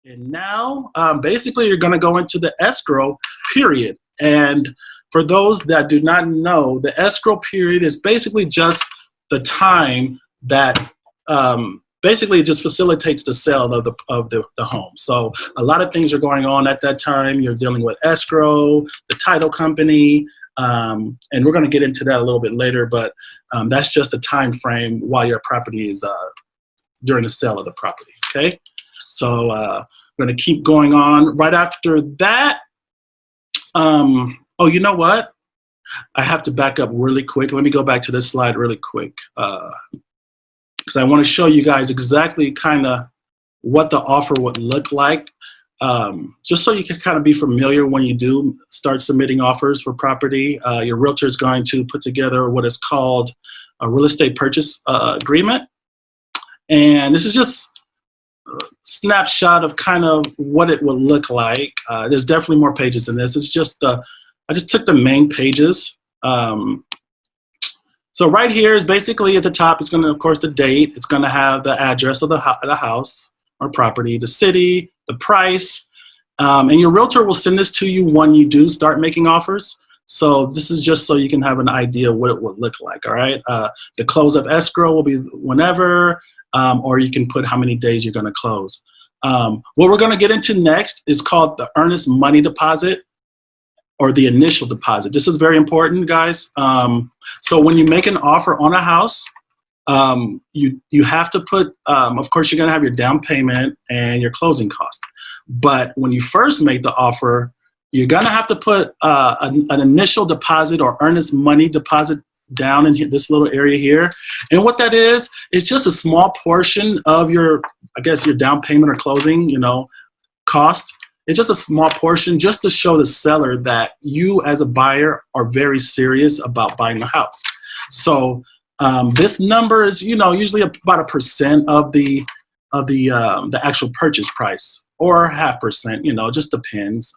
And now, basically, you're going to go into the escrow period. And for those that do not know, the escrow period is basically just the time that basically it just facilitates the sale of the home. So a lot of things are going on at that time. You're dealing with escrow, the title company, and we're going to get into that a little bit later. But that's just the time frame while your property is during the sale of the property. Okay. So we're going to keep going on. Right after that, oh, you know what? I have to back up really quick. Let me go back to this slide really quick because I want to show you guys exactly kind of what the offer would look like, just so you can kind of be familiar when you do start submitting offers for property. Your realtor is going to put together what is called a real estate purchase agreement. And this is just snapshot of kind of what it would look like. There's definitely more pages than this. It's just I just took the main pages. So right here is basically at the top, it's going to, of course, the date. It's going to have the address of the house or property, the city, the price, and your realtor will send this to you when you do start making offers. So this is just so you can have an idea what it would look like. All right. The close of escrow will be whenever. Or you can put how many days you're going to close. What we're going to get into next is called the earnest money deposit or the initial deposit. This is very important, guys. So when you make an offer on a house, you have to put, of course, you're going to have your down payment and your closing cost. But when you first make the offer, you're going to have to put an initial deposit or earnest money deposit down in this little area here. And what that is just a small portion of your, I guess, your down payment or closing, cost. It's just a small portion just to show the seller that you as a buyer are very serious about buying the house. So this number is, usually about 1% of the actual purchase price, or 0.5%, just depends.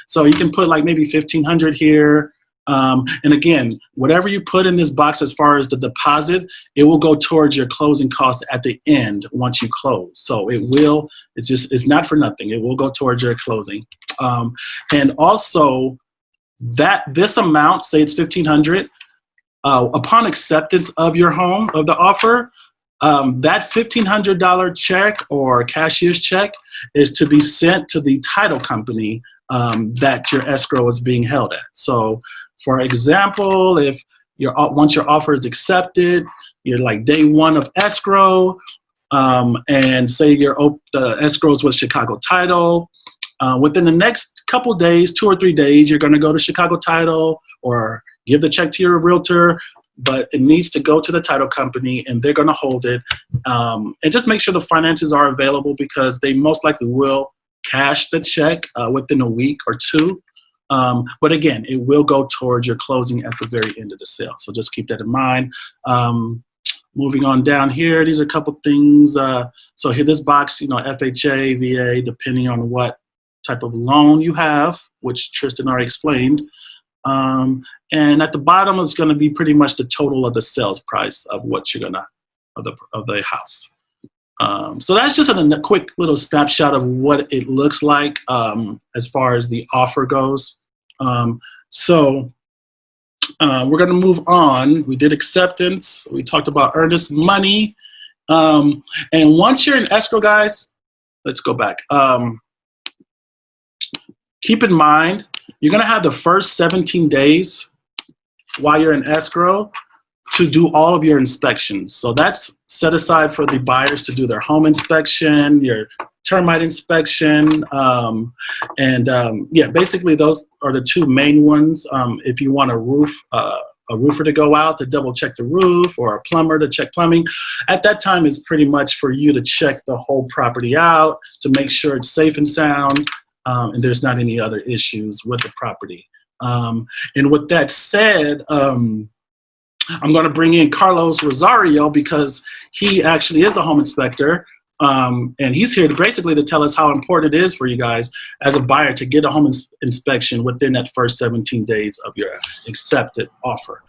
So you can put like maybe $1,500 here. And again, whatever you put in this box as far as the deposit, it will go towards your closing cost at the end once you close. So it's not for nothing. It will go towards your closing. And also this amount, say it's $1,500, upon acceptance of your home, of the offer, that $1,500 check or cashier's check is to be sent to the title company that your escrow is being held at. So for example, if once your offer is accepted, you're like day one of escrow, and say the escrow is with Chicago Title. Within the next couple days, 2 or 3 days, you're going to go to Chicago Title or give the check to your realtor, but it needs to go to the title company and they're going to hold it. And just make sure the finances are available because they most likely will cash the check within a week or two. But again, it will go towards your closing at the very end of the sale. So just keep that in mind. Moving on down here, these are a couple things. So here, this box, FHA, VA, depending on what type of loan you have, which Tristan already explained. And at the bottom is going to be pretty much the total of the sales price of what you're gonna of the house. So that's just a quick little snapshot of what it looks like as far as the offer goes. So we're going to move on. We did acceptance. We talked about earnest money. And once you're in escrow, guys, let's go back. Keep in mind, you're going to have the first 17 days while you're in escrow to do all of your inspections. So that's set aside for the buyers to do their home inspection, your termite inspection, yeah, basically those are the two main ones. If you want a roofer to go out to double check the roof, or a plumber to check plumbing, at that time is pretty much for you to check the whole property out to make sure it's safe and sound, and there's not any other issues with the property. And with that said, I'm going to bring in Carlos Rosario because he actually is a home inspector, and he's here basically to tell us how important it is for you guys as a buyer to get a home inspection within that first 17 days of your accepted offer.